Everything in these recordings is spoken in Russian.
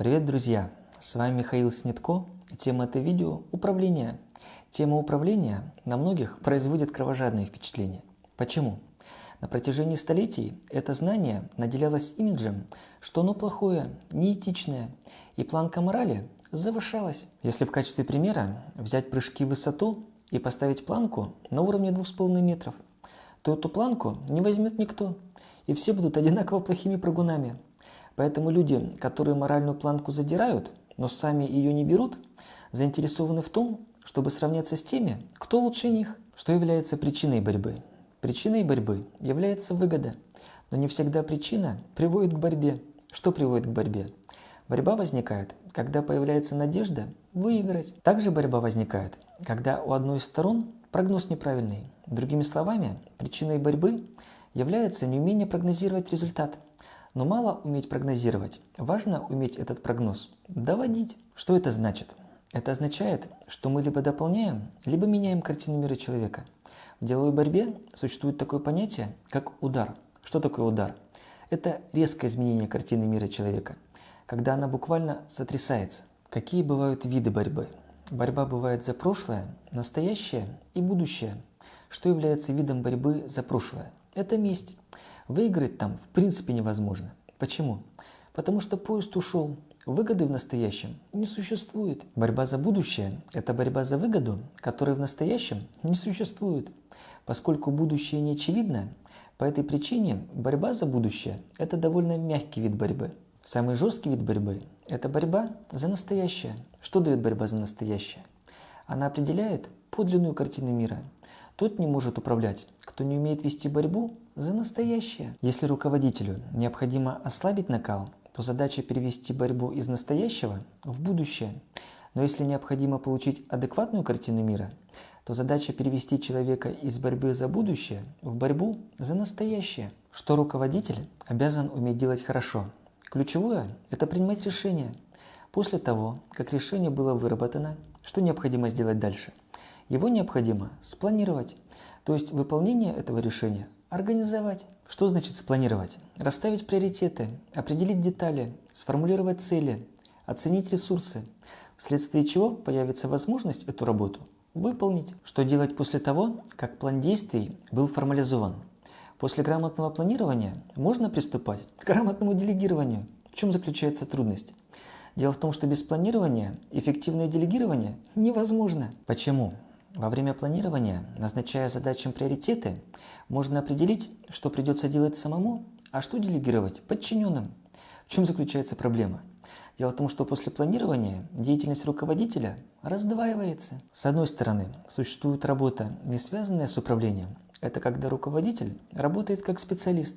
Привет, друзья! С вами Михаил Снитко, и тема этого видео – управление. Тема управления на многих производит кровожадное впечатление. Почему? На протяжении столетий это знание наделялось имиджем, что оно плохое, неэтичное, и планка морали завышалась. Если в качестве примера взять прыжки в высоту и поставить планку на уровне 2,5 метров, то эту планку не возьмет никто, и все будут одинаково плохими прыгунами. Поэтому люди, которые моральную планку задирают, но сами ее не берут, заинтересованы в том, чтобы сравняться с теми, кто лучше них. Что является причиной борьбы? Причиной борьбы является выгода, но не всегда причина приводит к борьбе. Что приводит к борьбе? Борьба возникает, когда появляется надежда выиграть. Также борьба возникает, когда у одной из сторон прогноз неправильный. Другими словами, причиной борьбы является неумение прогнозировать результат. Но мало уметь прогнозировать, важно уметь этот прогноз доводить. Что это значит? Это означает, что мы либо дополняем, либо меняем картину мира человека. В деловой борьбе существует такое понятие, как удар. Что такое удар? Это резкое изменение картины мира человека, когда она буквально сотрясается. Какие бывают виды борьбы? Борьба бывает за прошлое, настоящее и будущее. Что является видом борьбы за прошлое? Это месть. Выиграть там в принципе невозможно. Почему? Потому что поезд ушел. Выгоды в настоящем не существует. Борьба за будущее – это борьба за выгоду, которой в настоящем не существует. Поскольку будущее не очевидно, по этой причине борьба за будущее – это довольно мягкий вид борьбы. Самый жесткий вид борьбы – это борьба за настоящее. Что дает борьба за настоящее? Она определяет подлинную картину мира. Тот не может управлять, кто не умеет вести борьбу за настоящее. Если руководителю необходимо ослабить накал, то задача перевести борьбу из настоящего в будущее. Но если необходимо получить адекватную картину мира, то задача перевести человека из борьбы за будущее в борьбу за настоящее. Что руководитель обязан уметь делать хорошо? Ключевое – это принимать решения. После того, как решение было выработано, что необходимо сделать дальше? Его необходимо спланировать, то есть выполнение этого решения организовать. Что значит спланировать? Расставить приоритеты, определить детали, сформулировать цели, оценить ресурсы, вследствие чего появится возможность эту работу выполнить. Что делать после того, как план действий был формализован? После грамотного планирования можно приступать к грамотному делегированию. В чем заключается трудность? Дело в том, что без планирования эффективное делегирование невозможно. Почему? Во время планирования, назначая задачам приоритеты, можно определить, что придется делать самому, а что делегировать подчиненным. В чем заключается проблема? Дело в том, что после планирования деятельность руководителя раздваивается. С одной стороны, существует работа, не связанная с управлением. Это когда руководитель работает как специалист.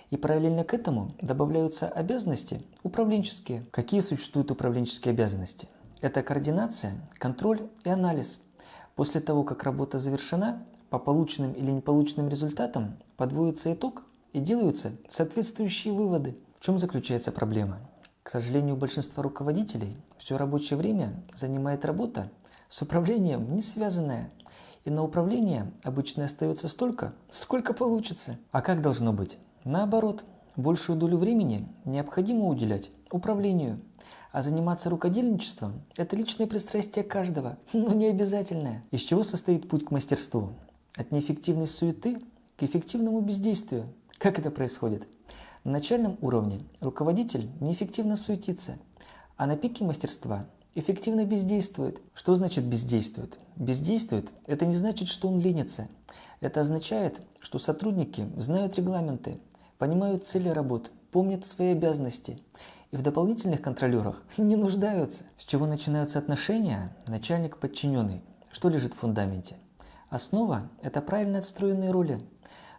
И параллельно к этому добавляются обязанности управленческие. Какие существуют управленческие обязанности? Это координация, контроль и анализ. После того, как работа завершена, по полученным или неполученным результатам подводится итог и делаются соответствующие выводы. В чем заключается проблема? К сожалению, у большинства руководителей все рабочее время занимает работа с управлением не связанная. И на управление обычно остается столько, сколько получится. А как должно быть? Наоборот, большую долю времени необходимо уделять управлению. А заниматься рукодельничеством – это личное пристрастие каждого, но не обязательное. Из чего состоит путь к мастерству? От неэффективной суеты к эффективному бездействию. Как это происходит? На начальном уровне руководитель неэффективно суетится, а на пике мастерства эффективно бездействует. Что значит бездействует? Бездействует – это не значит, что он ленится. Это означает, что сотрудники знают регламенты, понимают цели работ, помнят свои обязанности и в дополнительных контролерах не нуждаются. С чего начинаются отношения начальник-подчиненный? Что лежит в фундаменте? Основа – это правильно отстроенные роли.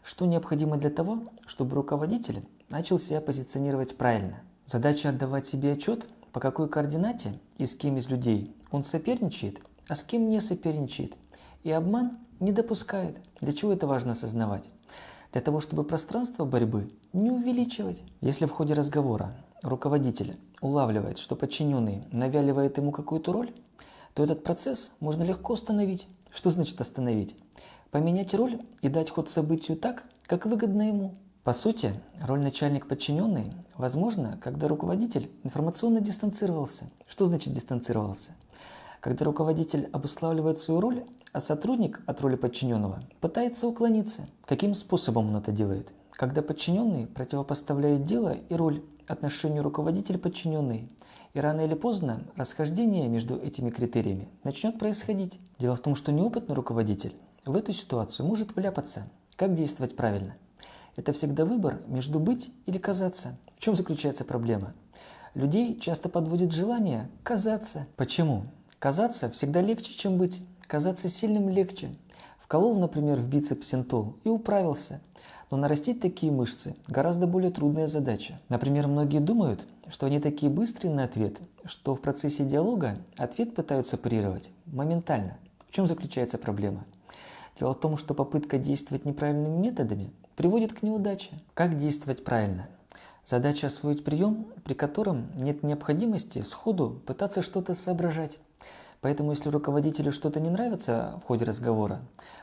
Что необходимо для того, чтобы руководитель начал себя позиционировать правильно? Задача отдавать себе отчет, по какой координате и с кем из людей он соперничает, а с кем не соперничает. И обман не допускает. Для чего это важно осознавать? Для того, чтобы пространство борьбы не увеличивать. Если в ходе разговора руководитель улавливает, что подчиненный навяливает ему какую-то роль, то этот процесс можно легко остановить. Что значит остановить? Поменять роль и дать ход событию так, как выгодно ему. По сути, роль начальник-подчиненный возможна, когда руководитель информационно дистанцировался. Что значит дистанцировался? Когда руководитель обуславливает свою роль, а сотрудник от роли подчиненного пытается уклониться. Каким способом он это делает? Когда подчиненный противопоставляет дело и роль отношению руководитель-подчиненный, и рано или поздно расхождение между этими критериями начнет происходить. Дело в том, что неопытный руководитель в эту ситуацию может вляпаться. Как действовать правильно? Это всегда выбор между быть или казаться. В чем заключается проблема? Людей часто подводит желание казаться. Почему? Казаться всегда легче, чем быть. Казаться сильным легче. Вколол, например, в бицепс синтол и управился. Но нарастить такие мышцы гораздо более трудная задача. Например, многие думают, что они такие быстрые на ответ, что в процессе диалога ответ пытаются парировать моментально. В чем заключается проблема? Дело в том, что попытка действовать неправильными методами приводит к неудаче. Как действовать правильно? Задача освоить прием, при котором нет необходимости сходу пытаться что-то соображать. Поэтому, если руководителю что-то не нравится в ходе разговора,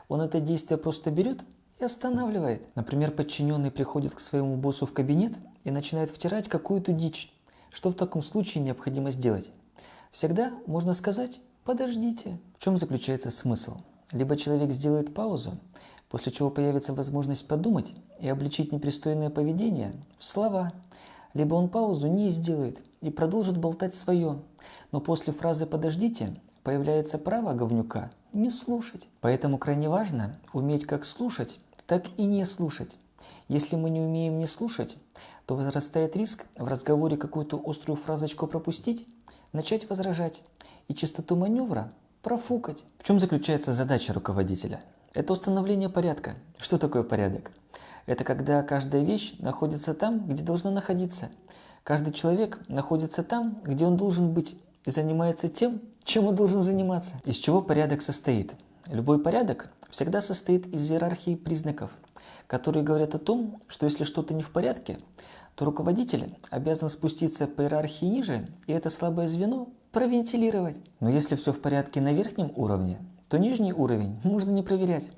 он это действие просто берет и останавливает. Например, подчиненный приходит к своему боссу в кабинет и начинает втирать какую-то дичь. Что в таком случае необходимо сделать? Всегда можно сказать «подождите». В чем заключается смысл? Либо человек сделает паузу, после чего появится возможность подумать и обличить непристойное поведение в слова, либо он паузу не сделает и продолжит болтать свое, но после фразы «подождите» появляется право говнюка не слушать. Поэтому крайне важно уметь как слушать, так и не слушать. Если мы не умеем не слушать, то возрастает риск в разговоре какую-то острую фразочку пропустить, начать возражать и частоту маневра профукать. В чем заключается задача руководителя? Это установление порядка. Что такое порядок? Это когда каждая вещь находится там, где должна находиться. Каждый человек находится там, где он должен быть, и занимается тем, чем он должен заниматься. Из чего порядок состоит? Любой порядок всегда состоит из иерархии признаков, которые говорят о том, что если что-то не в порядке, то руководитель обязан спуститься по иерархии ниже и это слабое звено провентилировать. Но если все в порядке на верхнем уровне, то нижний уровень можно не проверять.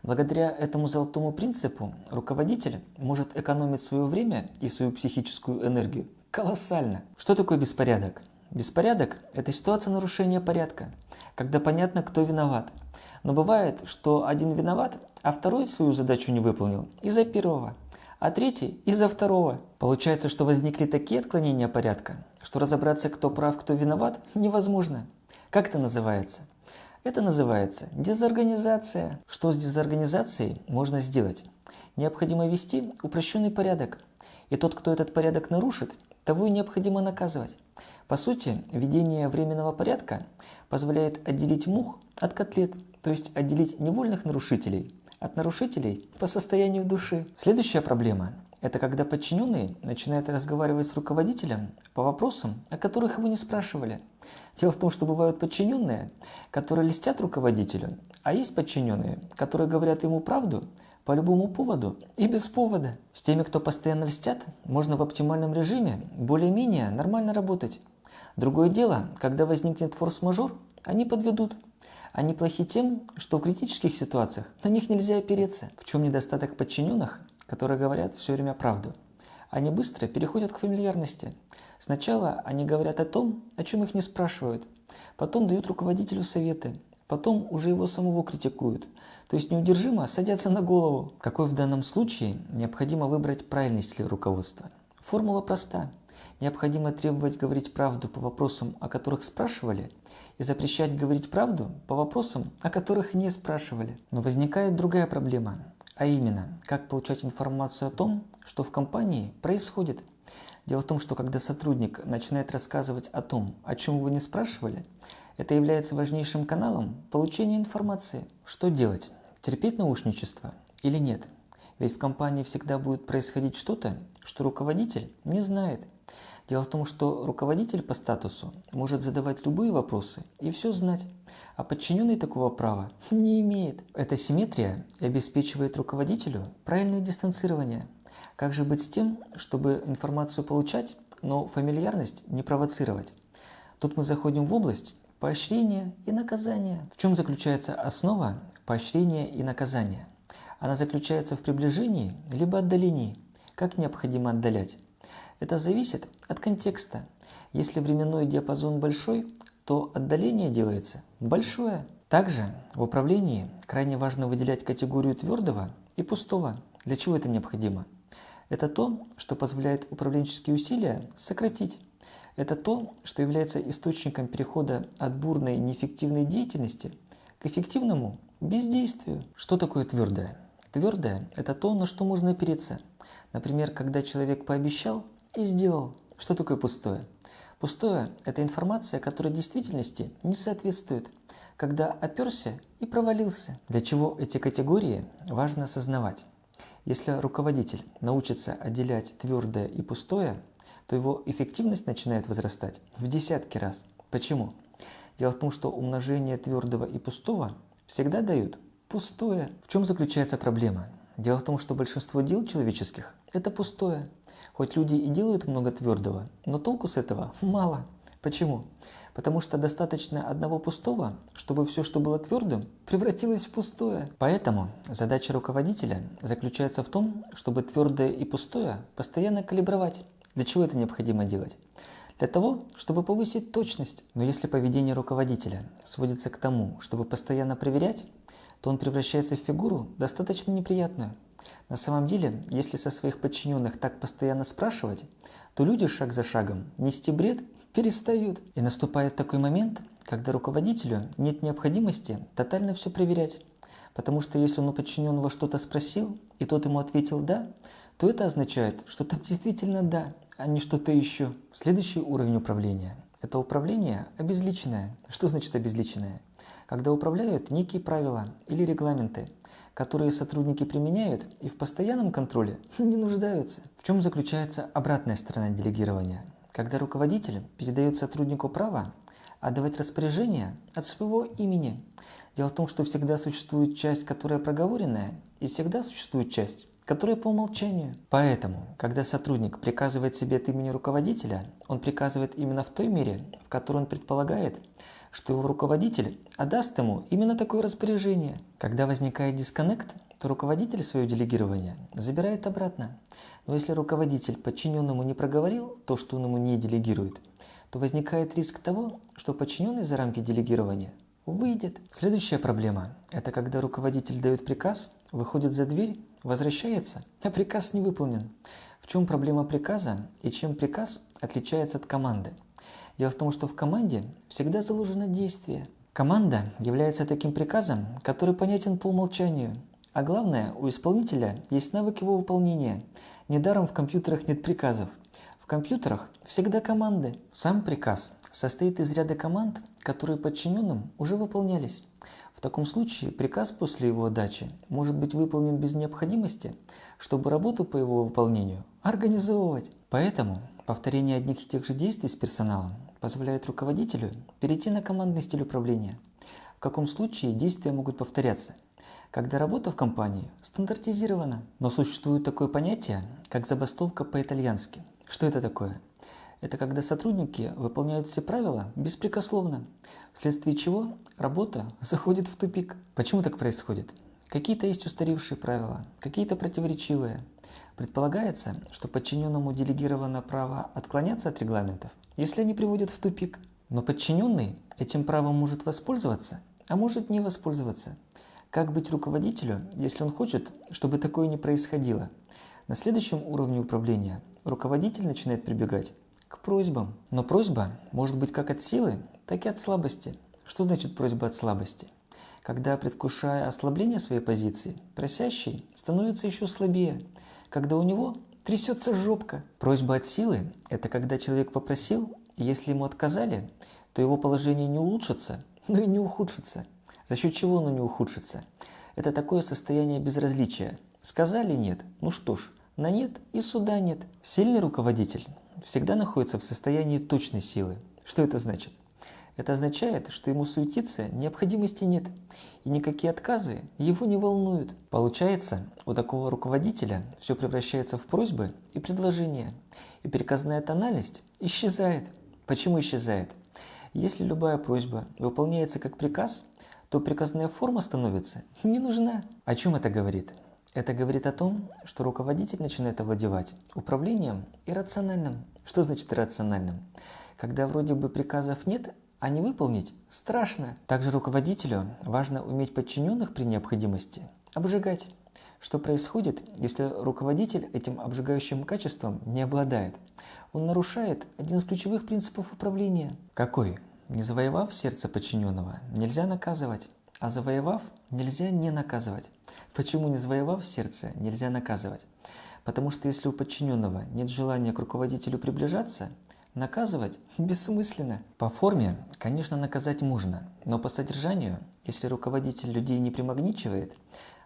Благодаря этому золотому принципу руководитель может экономить свое время и свою психическую энергию колоссально. Что такое беспорядок? Беспорядок – это ситуация нарушения порядка, когда понятно, кто виноват. Но бывает, что один виноват, а второй свою задачу не выполнил из-за первого, а третий из-за второго. Получается, что возникли такие отклонения порядка, что разобраться, кто прав, кто виноват, невозможно. Как это называется? Это называется дезорганизация. Что с дезорганизацией можно сделать? Необходимо ввести упрощенный порядок. И тот, кто этот порядок нарушит, того и необходимо наказывать. По сути, введение временного порядка позволяет отделить мух от котлет, то есть отделить невольных нарушителей от нарушителей по состоянию души. Следующая проблема – это когда подчиненный начинает разговаривать с руководителем по вопросам, о которых его не спрашивали. Дело в том, что бывают подчиненные, которые льстят руководителю, а есть подчиненные, которые говорят ему правду по любому поводу и без повода. С теми, кто постоянно льстят, можно в оптимальном режиме более-менее нормально работать. Другое дело, когда возникнет форс-мажор, они подведут. Они плохи тем, что в критических ситуациях на них нельзя опереться. В чем недостаток подчиненных, которые говорят все время правду? Они быстро переходят к фамильярности. Сначала они говорят о том, о чем их не спрашивают. Потом дают руководителю советы. Потом уже его самого критикуют. То есть неудержимо садятся на голову. Какой в данном случае необходимо выбрать правильный стиль руководства? Формула проста. Необходимо требовать говорить правду по вопросам, о которых спрашивали, и запрещать говорить правду по вопросам, о которых не спрашивали. Но возникает другая проблема, а именно, как получать информацию о том, что в компании происходит. Дело в том, что когда сотрудник начинает рассказывать о том, о чем вы не спрашивали, это является важнейшим каналом получения информации. Что делать? Терпеть наушничество или нет? Ведь в компании всегда будет происходить что-то, что руководитель не знает. Дело в том, что руководитель по статусу может задавать любые вопросы и все знать, а подчиненный такого права не имеет. Эта симметрия обеспечивает руководителю правильное дистанцирование. Как же быть с тем, чтобы информацию получать, но фамильярность не провоцировать? Тут мы заходим в область поощрения и наказания. В чем заключается основа поощрения и наказания? Она заключается в приближении либо отдалении. как необходимо отдалять? Это зависит от контекста. Если временной диапазон большой, то отдаление делается большое. Также в управлении крайне важно выделять категорию твердого и пустого. Для чего это необходимо? Это то, что позволяет управленческие усилия сократить. Это то, что является источником перехода от бурной неэффективной деятельности к эффективному бездействию. Что такое твердое? Твердое – это то, на что можно опереться. Например, когда человек пообещал и сделал. Что такое пустое? Пустое – это информация, которая действительности не соответствует, когда оперся и провалился. Для чего эти категории важно осознавать? Если руководитель научится отделять твердое и пустое, то его эффективность начинает возрастать в десятки раз. Почему? Дело в том, что умножение твердого и пустого всегда дают пустое. В чем заключается проблема? Дело в том, что большинство дел человеческих – это пустое. Хоть люди и делают много твердого, но толку с этого мало. Почему? Потому что достаточно одного пустого, чтобы все, что было твердым, превратилось в пустое. Поэтому задача руководителя заключается в том, чтобы твердое и пустое постоянно калибровать. Для чего это необходимо делать? Для того, чтобы повысить точность. Но если поведение руководителя сводится к тому, чтобы постоянно проверять, то он превращается в фигуру достаточно неприятную. На самом деле, если со своих подчиненных так постоянно спрашивать, то люди шаг за шагом нести бред перестают. И наступает такой момент, когда руководителю нет необходимости тотально все проверять. Потому что если он у подчиненного что-то спросил, и тот ему ответил «да», то это означает, что там действительно «да», а не что-то еще. Следующий уровень управления – это управление обезличенное. Что значит обезличенное? Когда управляют некие правила или регламенты, которые сотрудники применяют и в постоянном контроле не нуждаются. В чем заключается обратная сторона делегирования? Когда руководитель передает сотруднику право отдавать распоряжения от своего имени. Дело в том, что всегда существует часть, которая проговоренная, и всегда существует часть, которая по умолчанию. Поэтому, когда сотрудник приказывает себе от имени руководителя, он приказывает именно в той мере, в которой он предполагает, что его руководитель отдаст ему именно такое распоряжение. Когда возникает дисконнект, то руководитель свое делегирование забирает обратно. Но если руководитель подчиненному не проговорил то, что он ему не делегирует, то возникает риск того, что подчиненный за рамки делегирования выйдет. Следующая проблема – это когда руководитель дает приказ, выходит за дверь, возвращается, а приказ не выполнен. В чем проблема приказа и чем приказ отличается от команды? Дело в том, что в команде всегда заложено действие. Команда является таким приказом, который понятен по умолчанию. А главное, у исполнителя есть навык его выполнения. Недаром в компьютерах нет приказов. В компьютерах всегда команды. Сам приказ состоит из ряда команд, которые подчиненным уже выполнялись. В таком случае приказ после его отдачи может быть выполнен без необходимости, чтобы работу по его выполнению организовывать. Поэтому повторение одних и тех же действий с персоналом позволяет руководителю перейти на командный стиль управления. В каком случае действия могут повторяться? Когда работа в компании стандартизирована. Но существует такое понятие, как забастовка по-итальянски. Что это такое? Это когда сотрудники выполняют все правила беспрекословно, вследствие чего работа заходит в тупик. Почему так происходит? Какие-то есть устаревшие правила, какие-то противоречивые. Предполагается, что подчиненному делегировано право отклоняться от регламентов, если они приводят в тупик. Но подчиненный этим правом может воспользоваться, а может не воспользоваться. Как быть руководителю, если он хочет, чтобы такое не происходило? На следующем уровне управления руководитель начинает прибегать к просьбам. Но просьба может быть как от силы, так и от слабости. Что значит просьба от слабости? Когда, предвкушая ослабление своей позиции, просящий становится еще слабее, когда у него трясется жопка. Просьба от силы – это когда человек попросил, и если ему отказали, то его положение не улучшится, но и не ухудшится. За счет чего оно не ухудшится? Это такое состояние безразличия. Сказали нет, ну что ж, на нет и суда нет. Сильный руководитель всегда находится в состоянии точной силы. Что это значит? Это означает, что ему суетиться необходимости нет, и никакие отказы его не волнуют. Получается, у такого руководителя все превращается в просьбы и предложения, и приказная тональность исчезает. Почему исчезает? Если любая просьба выполняется как приказ, то приказная форма становится не нужна. О чем это говорит? Это говорит о том, что руководитель начинает овладевать управлением иррациональным. Что значит иррациональным? Когда вроде бы приказов нет, а не выполнить страшно. Также руководителю важно уметь подчиненных при необходимости обжигать. Что происходит, если руководитель этим обжигающим качеством не обладает? Он нарушает один из ключевых принципов управления. Какой? Не завоевав сердце подчиненного, нельзя наказывать, а завоевав, нельзя не наказывать. Почему не завоевав сердце, нельзя наказывать? Потому что если у подчиненного нет желания к руководителю приближаться, наказывать бессмысленно. По форме, конечно, наказать можно, но по содержанию, если руководитель людей не примагничивает,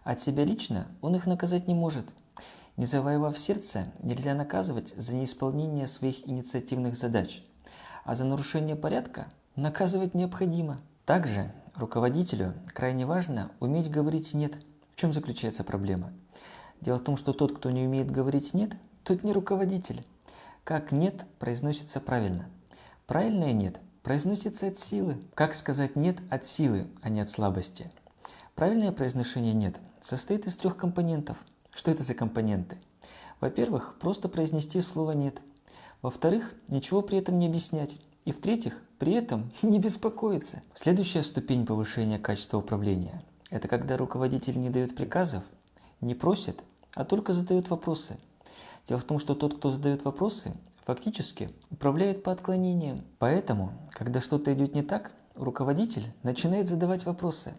от себя лично он их наказать не может. Не завоевав сердце, нельзя наказывать за неисполнение своих инициативных задач, а за нарушение порядка наказывать необходимо. Также руководителю крайне важно уметь говорить «нет». В чем заключается проблема? Дело в том, что тот, кто не умеет говорить «нет», тот не руководитель. Как «нет» произносится правильно? Правильное «нет» произносится от силы. Как сказать «нет» от силы, а не от слабости? Правильное произношение «нет» состоит из 3 компонентов. Что это за компоненты? Во-первых, просто произнести слово «нет». Во-вторых, ничего при этом не объяснять. И в-третьих, при этом не беспокоиться. Следующая ступень повышения качества управления – это когда руководитель не дает приказов, не просит, а только задает вопросы. Дело в том, что тот, кто задает вопросы, фактически управляет по отклонениям. Поэтому, когда что-то идет не так, руководитель начинает задавать вопросы.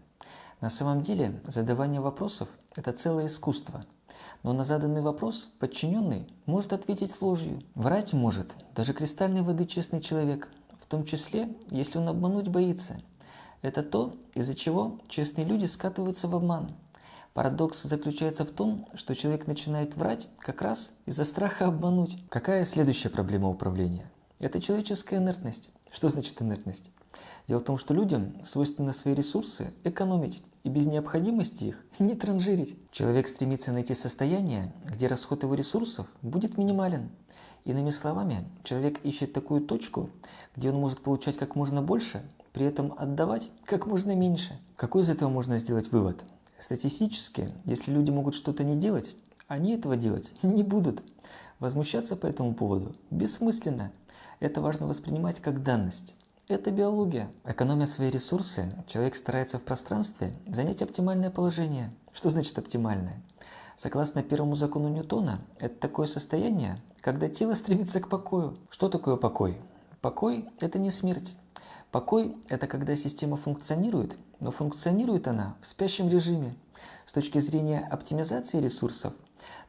На самом деле, задавание вопросов – это целое искусство. Но на заданный вопрос подчиненный может ответить ложью. Врать может даже кристальной воды честный человек, в том числе, если он обмануть боится. Это то, из-за чего честные люди скатываются в обман. Парадокс заключается в том, что человек начинает врать как раз из-за страха обмануть. Какая следующая проблема управления? Это человеческая инертность. Что значит инертность? Дело в том, что людям свойственно свои ресурсы экономить и без необходимости их не транжирить. Человек стремится найти состояние, где расход его ресурсов будет минимален. Иными словами, человек ищет такую точку, где он может получать как можно больше, при этом отдавать как можно меньше. Какой из этого можно сделать вывод? Статистически, если люди могут что-то не делать, они этого делать не будут. Возмущаться по этому поводу бессмысленно. Это важно воспринимать как данность. Это биология. Экономя свои ресурсы, человек старается в пространстве занять оптимальное положение. Что значит оптимальное? Согласно первому закону Ньютона, это такое состояние, когда тело стремится к покою. Что такое покой? Покой – это не смерть. Покой – это когда система функционирует, но функционирует она в спящем режиме. С точки зрения оптимизации ресурсов,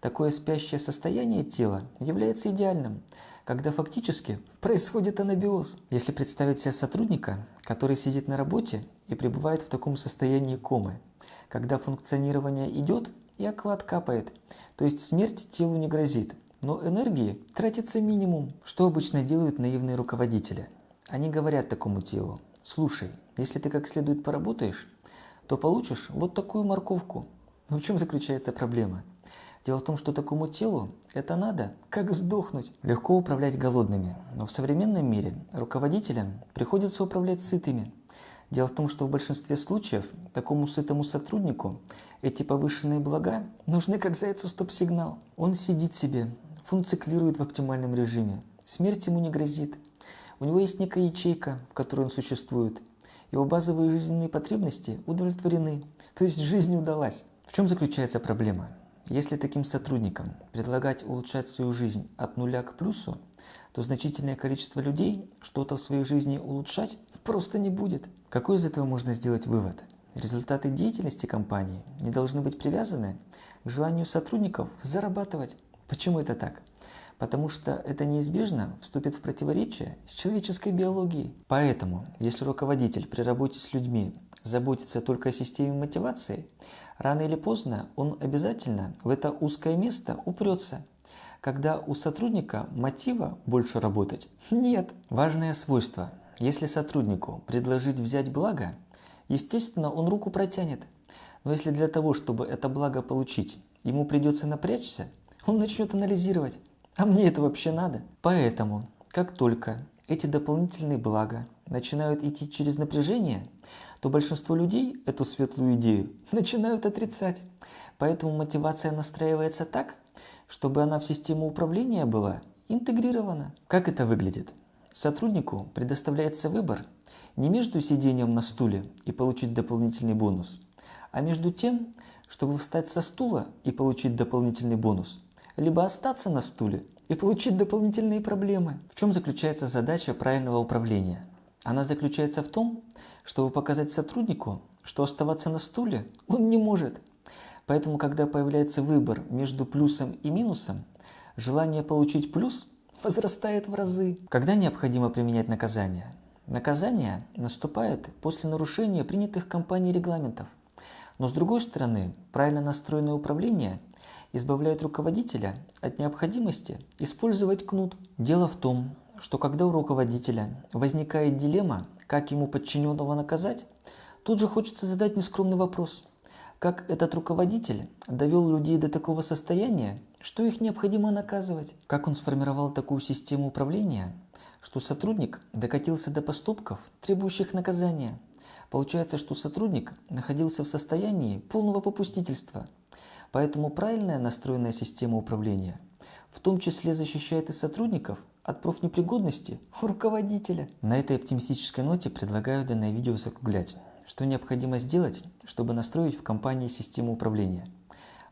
такое спящее состояние тела является идеальным, когда фактически происходит анабиоз. Если представить себе сотрудника, который сидит на работе и пребывает в таком состоянии комы, когда функционирование идет и оклад капает, то есть смерть телу не грозит, но энергии тратится минимум. Что обычно делают наивные руководители? Они говорят такому телу: слушай, если ты как следует поработаешь, то получишь вот такую морковку. Но в чем заключается проблема? Дело в том, что такому телу это надо, как сдохнуть. Легко управлять голодными, но в современном мире руководителям приходится управлять сытыми. Дело в том, что в большинстве случаев такому сытому сотруднику эти повышенные блага нужны как зайцу стоп-сигнал. Он сидит себе, функционирует в оптимальном режиме, смерть ему не грозит. У него есть некая ячейка, в которой он существует. Его базовые жизненные потребности удовлетворены, то есть жизнь удалась. В чем заключается проблема? Если таким сотрудникам предлагать улучшать свою жизнь от нуля к плюсу, то значительное количество людей что-то в своей жизни улучшать просто не будет. Какой из этого можно сделать вывод? Результаты деятельности компании не должны быть привязаны к желанию сотрудников зарабатывать. Почему это так? Потому что это неизбежно вступит в противоречие с человеческой биологией. Поэтому, если руководитель при работе с людьми заботится только о системе мотивации, рано или поздно он обязательно в это узкое место упрется, когда у сотрудника мотива больше работать нет. Важное свойство. Если сотруднику предложить взять благо, естественно, он руку протянет. Но если для того, чтобы это благо получить, ему придется напрячься, он начнет анализировать: а мне это вообще надо? Поэтому, как только эти дополнительные блага начинают идти через напряжение, то большинство людей эту светлую идею начинают отрицать. Поэтому мотивация настраивается так, чтобы она в систему управления была интегрирована. Как это выглядит? Сотруднику предоставляется выбор не между сидением на стуле и получить дополнительный бонус, а между тем, чтобы встать со стула и получить дополнительный бонус, либо остаться на стуле и получить дополнительные проблемы. В чем заключается задача правильного управления? Она заключается в том, чтобы показать сотруднику, что оставаться на стуле он не может. Поэтому, когда появляется выбор между плюсом и минусом, желание получить плюс возрастает в разы. Когда необходимо применять наказание? Наказание наступает после нарушения принятых компанией регламентов. Но с другой стороны, правильно настроенное управление избавляет руководителя от необходимости использовать кнут. Дело в том, что когда у руководителя возникает дилемма, как ему подчиненного наказать, тут же хочется задать нескромный вопрос. Как этот руководитель довел людей до такого состояния, что их необходимо наказывать? Как он сформировал такую систему управления, что сотрудник докатился до поступков, требующих наказания? Получается, что сотрудник находился в состоянии полного попустительства. Поэтому правильная настроенная система управления в том числе защищает и сотрудников от профнепригодности руководителя. На этой оптимистической ноте предлагаю данное видео закруглять. Что необходимо сделать, чтобы настроить в компании систему управления?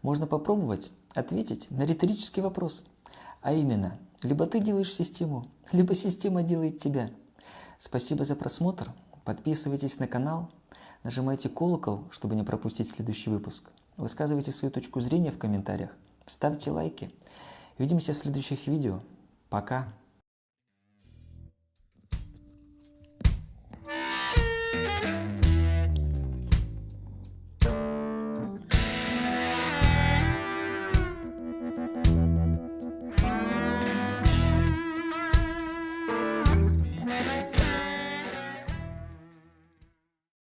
Можно попробовать ответить на риторический вопрос. А именно, либо ты делаешь систему, либо система делает тебя. Спасибо за просмотр. Подписывайтесь на канал, нажимайте колокол, чтобы не пропустить следующий выпуск. Высказывайте свою точку зрения в комментариях, ставьте лайки. Увидимся в следующих видео. Пока!